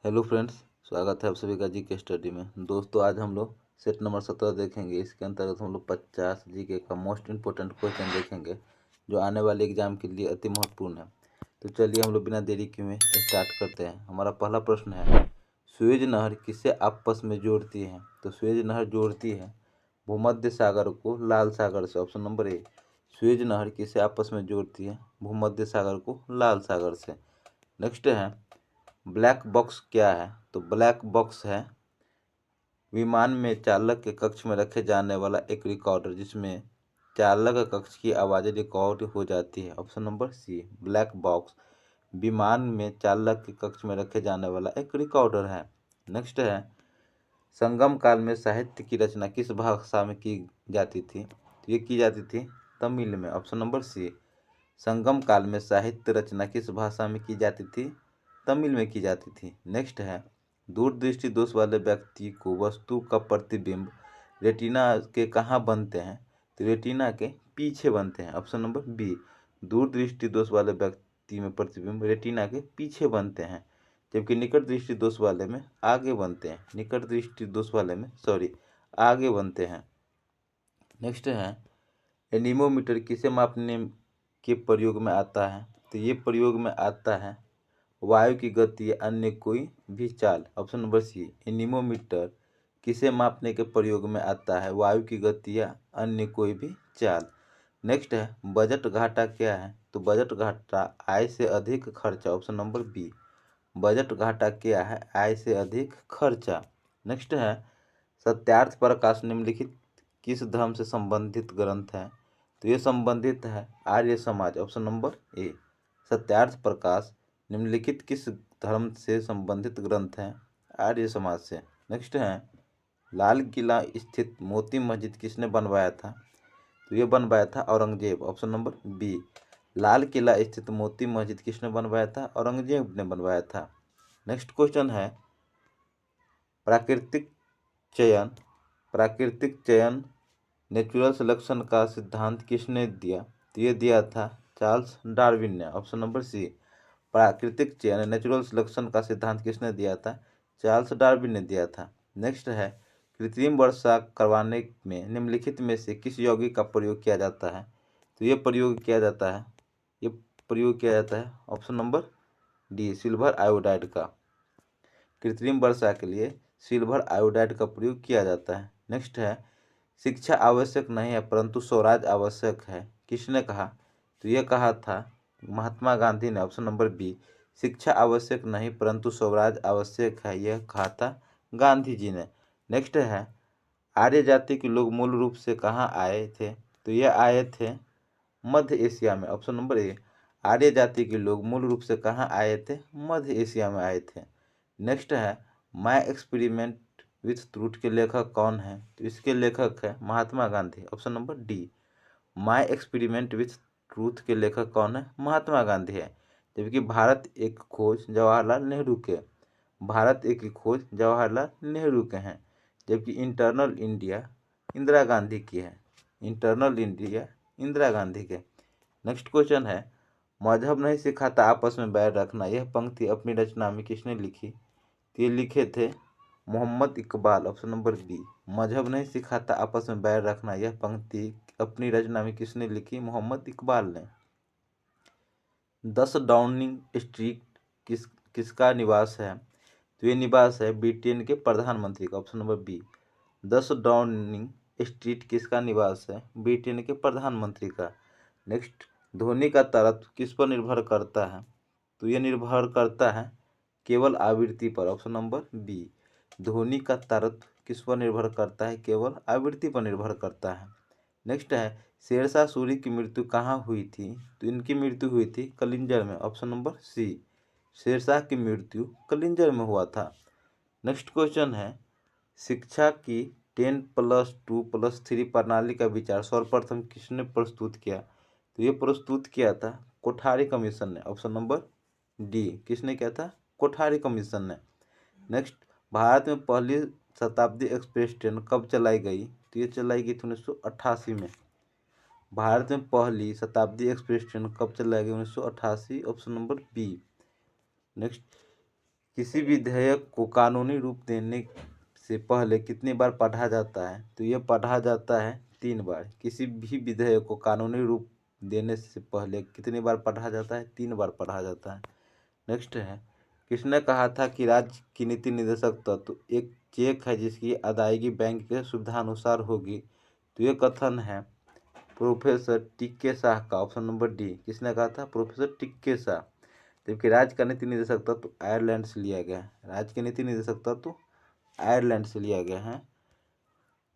Hello friends, स्वागत है आप सभी का जी के स्टडी में। दोस्तों, आज हम लोग सेट नंबर 17 देखेंगे। इसके अंतर्गत हम लोग 50 जीके का मोस्ट इम्पोर्टेंट क्वेश्चन देखेंगे जो आने वाले एग्जाम के लिए अति महत्वपूर्ण है। तो चलिए हम लोग बिना देरी किए हुए स्टार्ट करते हैं। हमारा पहला प्रश्न है, सुएज नहर किसे आपस में जोड़ती है? तो सुएज नहर जोड़ती है भूमध्य सागर को लाल सागर से। ऑप्शन नंबर ए। सुएज नहर किसे आपस में जोड़ती है? भूमध्य सागर को लाल सागर से। नेक्स्ट है, ब्लैक बॉक्स क्या है? तो ब्लैक बॉक्स है विमान में चालक के कक्ष में रखे जाने वाला एक रिकॉर्डर जिसमें चालक कक्ष की आवाज़ें रिकॉर्ड हो जाती है। Option number C. Black box विमान में चालक के कक्ष में रखे जाने वाला एक रिकॉर्डर है। नेक्स्ट है, संगम काल में साहित्य की रचना किस भाषा में की जाती थी? तो ये की जाती थी तमिल में। ऑप्शन नंबर सी। संगम काल में साहित्य रचना किस भाषा में की जाती थी? तमिल में की जाती थी। नेक्स्ट है, दूरदृष्टि दोष वाले व्यक्ति को वस्तु का प्रतिबिंब रेटिना के कहाँ बनते हैं? तो रेटिना के पीछे बनते हैं। Option number B. दूरदृष्टि दोष वाले व्यक्ति में प्रतिबिंब रेटिना के पीछे बनते हैं, जबकि निकट दृष्टि दोष वाले में आगे बनते हैं। निकट दृष्टि दोष वाले में आगे बनते हैं। नेक्स्ट है, एनीमोमीटर किसे मापने के प्रयोग में आता है? तो ये प्रयोग में आता है वायु की गति या अन्य कोई भी चाल। ऑप्शन नंबर सी। एनीमोमीटर किसे मापने के प्रयोग में आता है? वायु की गति या अन्य कोई भी चाल। नेक्स्ट है, बजट घाटा क्या है? तो बजट घाटा आय से अधिक खर्चा। Option number B. बजट घाटा क्या है? आय से अधिक खर्चा। नेक्स्ट है, सत्यार्थ प्रकाश निम्नलिखित किस धर्म से संबंधित ग्रंथ है? तो ये संबंधित है Arya Samaj. Option number A. Satyarth Prakash निम्नलिखित किस धर्म से संबंधित ग्रंथ है? आर्य समाज से। नेक्स्ट है, लाल किला स्थित मोती मस्जिद किसने बनवाया था? तो ये बनवाया था Aurangzeb. Option number B. Lal Qila स्थित मोती मस्जिद किसने बनवाया था? औरंगजेब ने बनवाया था। नेक्स्ट क्वेश्चन है, प्राकृतिक चयन नेचुरल सिलेक्शन का सिद्धांत किसने दिया? तो ये दिया था चार्ल्स डार्विन ने। Option number C. प्राकृतिक चयन नेचुरल सिलेक्शन का सिद्धांत किसने दिया था? चार्ल्स डार्विन ने दिया था। नेक्स्ट है, कृत्रिम वर्षा करवाने में निम्नलिखित में से किस यौगिक का प्रयोग किया जाता है? तो ये प्रयोग किया जाता है option number D, silver iodide का। कृत्रिम वर्षा के लिए सिल्वर आयोडाइड का प्रयोग किया जाता है। नेक्स्ट है, शिक्षा आवश्यक नहीं है परंतु स्वराज आवश्यक है, किसने कहा? तो ये कहा था महात्मा गांधी ने। Option number B. शिक्षा आवश्यक नहीं परंतु स्वराज आवश्यक है, यह कहा था गांधी जी ने। नेक्स्ट है, आर्य जाति के लोग मूल रूप से कहाँ आए थे? तो ये आए थे मध्य एशिया में। Option number A. आर्य जाति के लोग मूल रूप से कहाँ आए थे? मध्य एशिया में आए थे। नेक्स्ट है, माय एक्सपेरिमेंट विथ ट्रूथ के लेखक कौन है? तो इसके लेखक है Mahatma Gandhi. Option number D. My experiment with truth के लेखक कौन है? महात्मा गांधी है। जबकि भारत एक खोज जवाहरलाल नेहरू के हैं, जबकि इंटरनल इंडिया इंदिरा गांधी की है। इंटरनल इंडिया इंदिरा गांधी के। नेक्स्ट क्वेश्चन है, मजहब नहीं सिखाता आपस में बैर रखना, यह पंक्ति अपनी रचना में किसने लिखी? तो ये लिखे थे Mohammad Iqbal. Option number B. मजहब नहीं सिखाता आपस में बैर रखना, यह पंक्ति अपनी रचना में किसने लिखी? मोहम्मद इकबाल ने। 10 डाउनिंग स्ट्रीट किसका निवास है? तो ये निवास है ब्रिटेन के प्रधानमंत्री का। Option number B. 10 Downing Street किसका निवास है? ब्रिटेन के प्रधानमंत्री का। नेक्स्ट, ध्वनि का तरत्व किस पर निर्भर करता है? तो ये निर्भर करता है केवल आवृत्ति पर। Option number B. ध्वनि का तरत्व किस पर निर्भर करता है? केवल आवृत्ति पर निर्भर करता है। नेक्स्ट है, शेरशाह सूरी की मृत्यु कहाँ हुई थी? तो इनकी मृत्यु हुई थी कलिंजर में। ऑप्शन नंबर सी। शेरशाह की मृत्यु कलिंजर में हुआ था। नेक्स्ट क्वेश्चन है, शिक्षा की 10+2+3 प्रणाली का विचार सर्वप्रथम किसने प्रस्तुत किया? तो ये प्रस्तुत किया था कोठारी कमीशन ने। Option number D. किसने किया था? कोठारी कमीशन ने। नेक्स्ट, भारत में पहली शताब्दी एक्सप्रेस ट्रेन कब चलाई गई? तो ये चलाई गई थी 1988 में। भारत में पहली शताब्दी एक्सप्रेस ट्रेन कब चलाई गई? 1988। Option number B. नेक्स्ट, किसी विधेयक को कानूनी रूप देने से पहले कितनी बार पढ़ा जाता है? तो ये पढ़ा जाता है 3 बार। किसी भी विधेयक को कानूनी रूप देने से पहले कितनी बार पढ़ा जाता है? 3 बार पढ़ा जाता है। नेक्स्ट है, किसने कहा था कि राज्य की नीति निर्देशक तत्व एक चेक है जिसकी अदायगी बैंक के सुविधानुसार होगी? तो ये कथन है प्रोफेसर टीके शाह का, ऑप्शन नंबर डी। किसने कहा था? प्रोफेसर टीके शाह। जबकि राज्य का नीति निर्देशक तत्व आयरलैंड से लिया गया है। राज्य के नीति निर्देशक तत्व आयरलैंड से लिया गया है।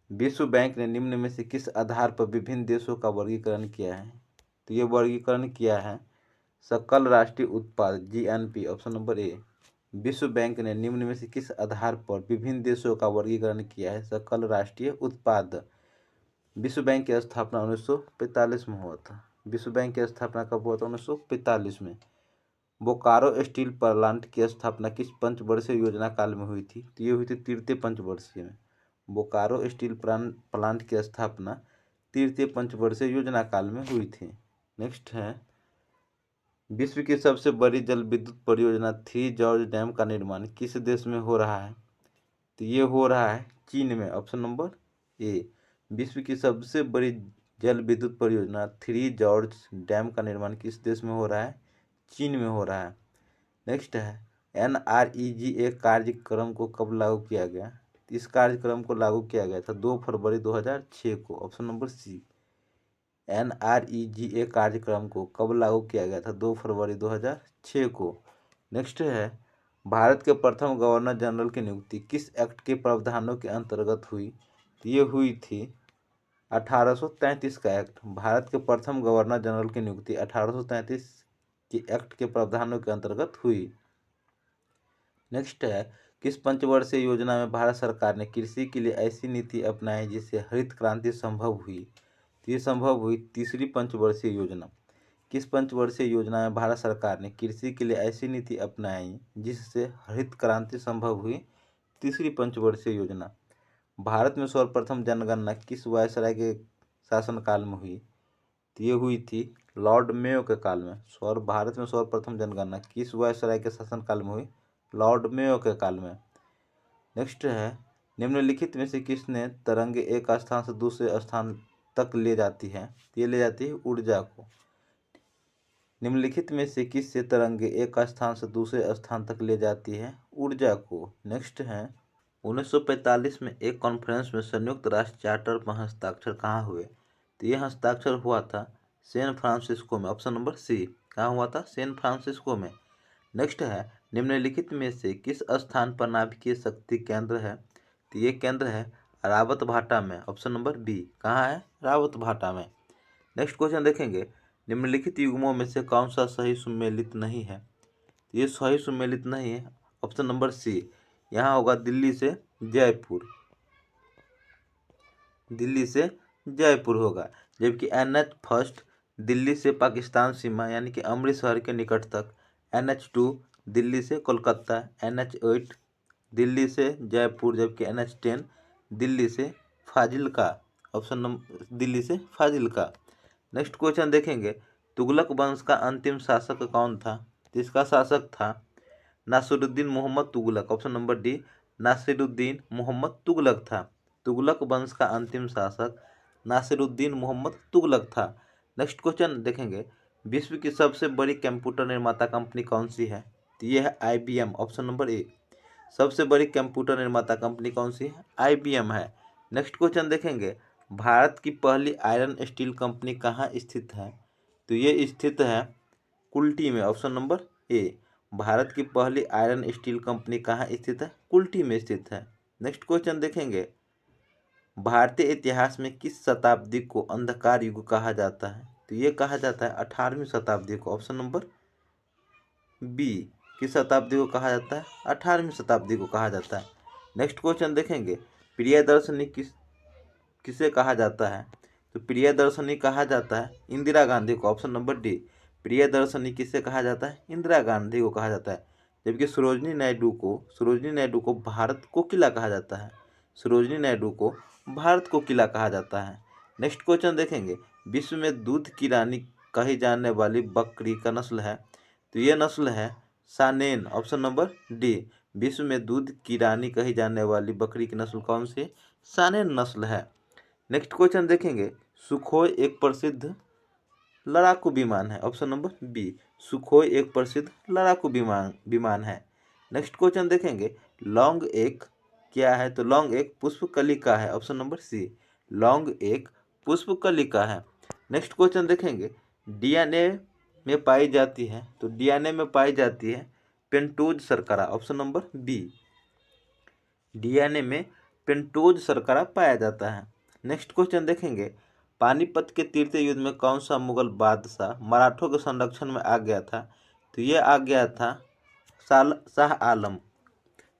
विश्व बैंक ने निम्न में से किस आधार पर विभिन्न देशों का वर्गीकरण किया है? तो ये वर्गीकरण किया है सकल राष्ट्रीय उत्पाद, जीएनपी, ऑप्शन नंबर ए। विश्व बैंक ने निम्न में से किस आधार पर विभिन्न देशों का वर्गीकरण किया है? सकल राष्ट्रीय उत्पाद। विश्व बैंक की स्थापना 1945 में हुआ था। विश्व बैंक की स्थापना कब हुआ था? 1945 में। बोकारो स्टील प्लांट की स्थापना किस पंचवर्षीय योजना काल में हुई थी? तो ये हुई थी तृतीय पंचवर्षीय में। बोकारो स्टील प्लांट की स्थापना तृतीय पंचवर्षीय योजना काल में हुई थी। नेक्स्ट है, विश्व की सबसे बड़ी जल विद्युत परियोजना 3 जॉर्ज डैम का निर्माण किस देश में हो रहा है? तो ये हो रहा है चीन में, ऑप्शन नंबर ए। विश्व की सबसे बड़ी जल विद्युत परियोजना 3 जॉर्ज डैम का निर्माण किस देश में हो रहा है? चीन में हो रहा है। नेक्स्ट है, NREGA कार्यक्रम को कब लागू किया गया? इस कार्यक्रम को लागू किया गया था 2 फरवरी 2006 को, ऑप्शन नंबर सी। NREGA कार्यक्रम को कब लागू किया गया था? 2 फरवरी 2006 को। नेक्स्ट है, भारत के प्रथम गवर्नर जनरल की नियुक्ति किस एक्ट के प्रावधानों के अंतर्गत हुई? तो ये हुई थी 1833 का एक्ट। भारत के प्रथम गवर्नर जनरल की नियुक्ति 1833 के एक्ट के प्रावधानों के अंतर्गत हुई। नेक्स्ट है, किस पंचवर्षीय योजना में भारत सरकार ने कृषि के लिए ऐसी नीति अपनाई जिससे हरित क्रांति संभव हुई? तो ये संभव हुई तीसरी पंचवर्षीय योजना। किस पंचवर्षीय योजना में भारत सरकार ने कृषि के लिए ऐसी नीति अपनाई जिससे हरित क्रांति संभव हुई? तीसरी पंचवर्षीय योजना। भारत में सर्वप्रथम जनगणना किस वायसराय के शासनकाल में हुई? तो ये हुई थी लॉर्ड मेयो के काल में। भारत में सर्वप्रथम जनगणना किस वायसराय के शासनकाल में हुई? लॉर्ड मेयो के काल में। नेक्स्ट है, निम्नलिखित में से किसने तरंगे एक स्थान से दूसरे स्थान तक ले जाती है? ये ले जाती है ऊर्जा को। निम्नलिखित में से किससे तरंगे एक स्थान से दूसरे स्थान तक ले जाती है? ऊर्जा को। नेक्स्ट है, 1945 में एक कॉन्फ्रेंस में संयुक्त राष्ट्र चार्टर पर हस्ताक्षर कहाँ हुए? तो ये हस्ताक्षर हुआ था सैन फ्रांसिस्को में, ऑप्शन नंबर सी। कहाँ हुआ था? सैन फ्रांसिस्को में। नेक्स्ट है, निम्नलिखित में से किस स्थान पर नाभिकीय शक्ति केंद्र है? तो ये केंद्र है रावत भाटा में, ऑप्शन नंबर बी। कहाँ है? रावत भाटा में। नेक्स्ट क्वेश्चन देखेंगे, निम्नलिखित युग्मों में से कौन सा सही सुमेलित नहीं है? तो ये सही सुमेलित नहीं है, ऑप्शन नंबर सी। यहाँ होगा दिल्ली से जयपुर। दिल्ली से जयपुर होगा। जबकि NH1 दिल्ली से पाकिस्तान सीमा यानी कि अमृतसर के निकट तक, NH2 दिल्ली से कोलकाता, NH8 दिल्ली से जयपुर, जबकि NH10 दिल्ली से फाजिल्का, ऑप्शन नंबर दिल्ली से फाजिल्का। नेक्स्ट क्वेश्चन देखेंगे, तुगलक वंश का अंतिम शासक कौन था? इसका शासक था Nasiruddin Mohammad Tughlaq, option number D. Nasiruddin Mohammad Tughlaq था। तुगलक वंश का अंतिम शासक नासिरुद्दीन मोहम्मद तुगलक था। नेक्स्ट क्वेश्चन देखेंगे, विश्व की सबसे बड़ी कंप्यूटर निर्माता कंपनी कौन सी है? तो ये है IBM, ऑप्शन नंबर ए। सबसे बड़ी कंप्यूटर निर्माता कंपनी कौन सी है? IBM है। नेक्स्ट क्वेश्चन देखेंगे, भारत की पहली आयरन स्टील कंपनी कहाँ स्थित है? तो ये स्थित है कुल्टी में, ऑप्शन नंबर ए। भारत की पहली आयरन स्टील कंपनी कहाँ स्थित है? कुल्टी में स्थित है। नेक्स्ट क्वेश्चन देखेंगे, भारतीय इतिहास में किस शताब्दी को अंधकार युग कहा जाता है? तो ये कहा जाता है 18वीं शताब्दी को, ऑप्शन नंबर बी। किस शताब्दी को कहा जाता है? 18वीं शताब्दी को कहा जाता है। नेक्स्ट क्वेश्चन देखेंगे, प्रियदर्शनी किसे कहा जाता है? तो प्रियदर्शनी कहा जाता है इंदिरा गांधी को, ऑप्शन नंबर डी। प्रियदर्शनी किसे कहा जाता है? इंदिरा गांधी को कहा जाता है। जबकि सरोजिनी नायडू को भारत कोकिला कहा जाता है। सरोजिनी नायडू को भारत कोकिला कहा जाता है। नेक्स्ट क्वेश्चन देखेंगे, विश्व में दूध की रानी कही जाने वाली बकरी का नस्ल है? तो ये नस्ल है सानेन, ऑप्शन नंबर डी। विश्व में दूध की रानी कही जाने वाली बकरी की नस्ल कौन सी है? सानेन नस्ल है। नेक्स्ट क्वेश्चन देखेंगे, सुखोई एक प्रसिद्ध लड़ाकू विमान है। ऑप्शन नंबर बी, सुखोई एक प्रसिद्ध लड़ाकू विमान है। नेक्स्ट क्वेश्चन देखेंगे, लौंग एक क्या है? तो लौंग एक पुष्पकलिका है। ऑप्शन नंबर सी, लौंग एक पुष्पकलिका है। नेक्स्ट क्वेश्चन देखेंगे, डीएनए में पाई जाती है, तो डीएनए में पाई जाती है पेंटोज शर्करा। ऑप्शन नंबर बी, डीएनए में पेंटोज शर्करा पाया जाता है। नेक्स्ट क्वेश्चन देखेंगे, पानीपत के तृतीय युद्ध में कौन सा मुगल बादशाह मराठों के संरक्षण में आ गया था? तो ये आ गया था शाह आलम।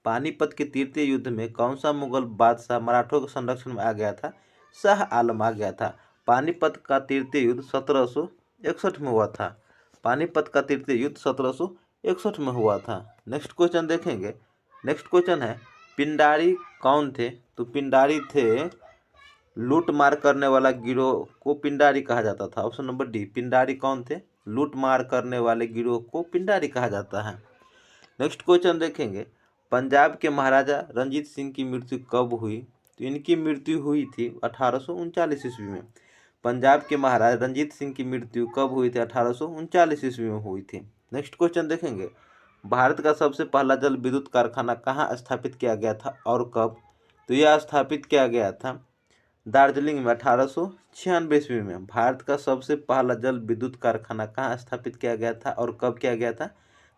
पानीपत के तृतीय युद्ध में कौन सा मुगल बादशाह मराठों के संरक्षण में आ गया था? शाह आलम आ गया था। पानीपत का तृतीय युद्ध 1761 में हुआ था। पानीपत का तृतीय युद्ध 1761 में हुआ था। नेक्स्ट क्वेश्चन देखेंगे, नेक्स्ट क्वेश्चन है, पिंडारी कौन थे? तो पिंडारी थे लूट मार करने वाला गिरोह को पिंडारी कहा जाता था। ऑप्शन नंबर डी, पिंडारी कौन थे? लूट मार करने वाले गिरोह को पिंडारी कहा जाता है। नेक्स्ट क्वेश्चन देखेंगे, पंजाब के महाराजा रंजीत सिंह की मृत्यु कब हुई? तो इनकी मृत्यु हुई थी 1839 ईस्वी में। पंजाब के महाराजा रंजीत सिंह की मृत्यु कब हुई थी? 1839 ईस्वी में हुई थी। नेक्स्ट क्वेश्चन देखेंगे, भारत का सबसे पहला जल विद्युत कारखाना कहाँ स्थापित किया गया था और कब? तो यह स्थापित किया गया था दार्जिलिंग में 1896 ईस्वी में। भारत का सबसे पहला जल विद्युत कारखाना कहाँ स्थापित किया गया था और कब किया गया था?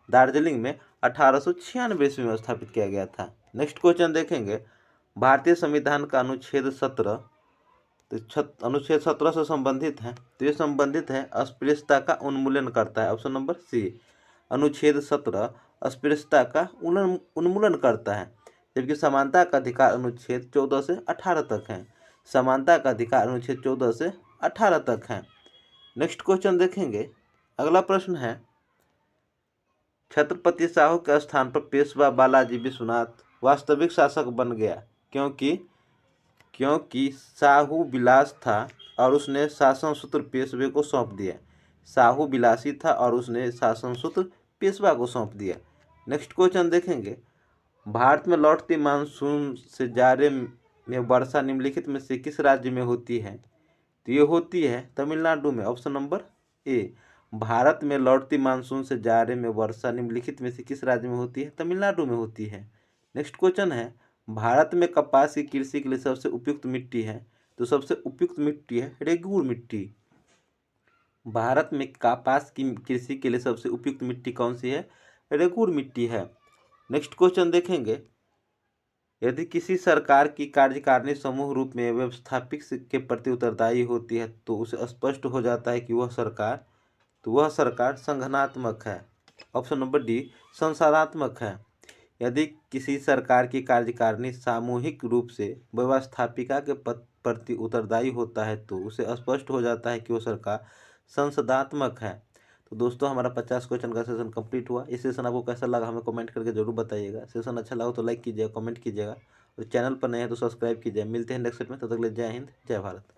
दार्जिलिंग में 1896 ईस्वी में स्थापित किया गया था। नेक्स्ट क्वेश्चन देखेंगे, भारतीय संविधान का अनुच्छेद 17, तो अनुच्छेद 17 से संबंधित है, तो ये संबंधित है अस्पृश्यता का उन्मूलन करता है। ऑप्शन नंबर सी, अनुच्छेद 17 अस्पृश्यता का उन्मूलन करता है, जबकि समानता का अधिकार अनुच्छेद 14 से 18 तक है। समानता का अधिकार अनुच्छेद 14 से 18 तक है। नेक्स्ट क्वेश्चन देखेंगे, अगला प्रश्न है, छत्रपति साहू के स्थान पर पेशवा बालाजी विश्वनाथ वास्तविक शासक बन गया क्योंकि साहू विलास था और उसने शासन सूत्र पेशवे को सौंप दिया। साहू विलासी था और उसने शासन सूत्र पेशवा को सौंप दिया। नेक्स्ट क्वेश्चन देखेंगे, भारत में लौटती मानसून से जाड़े में वर्षा निम्नलिखित में से किस राज्य में होती है? तो ये होती है तमिलनाडु में। ऑप्शन नंबर ए, भारत में लौटती मानसून से जाड़े में वर्षा निम्नलिखित में से किस राज्य में होती है? तमिलनाडु में होती है। नेक्स्ट क्वेश्चन है, भारत में कपास की कृषि के लिए सबसे उपयुक्त मिट्टी है? तो सबसे उपयुक्त मिट्टी है रेगूर मिट्टी। भारत में कपास की कृषि के लिए सबसे उपयुक्त मिट्टी कौन सी है? रेगूर मिट्टी है। नेक्स्ट क्वेश्चन देखेंगे, यदि किसी सरकार की कार्यकारिणी समूह रूप में व्यवस्थापिक के प्रति उत्तरदायी होती है तो उसे स्पष्ट हो जाता है कि वह सरकार संगठनात्मक है। ऑप्शन नंबर डी, संसारात्मक है। यदि किसी सरकार की कार्यकारिणी सामूहिक रूप से व्यवस्थापिका के प्रति उत्तरदायी होता है तो उसे स्पष्ट हो जाता है कि वह सरकार संसदात्मक है। तो दोस्तों, हमारा 50 क्वेश्चन का सेशन कंप्लीट हुआ। इस सेशन आपको कैसा लगा हमें कमेंट करके जरूर बताइएगा। सेशन अच्छा लगा तो लाइक कीजिएगा, कमेंट कीजिएगा और चैनल पर नए हैं तो सब्सक्राइब कीजिए। मिलते हैं नेक्स्ट सेट में, तब तक के लिए जय हिंद, जय भारत।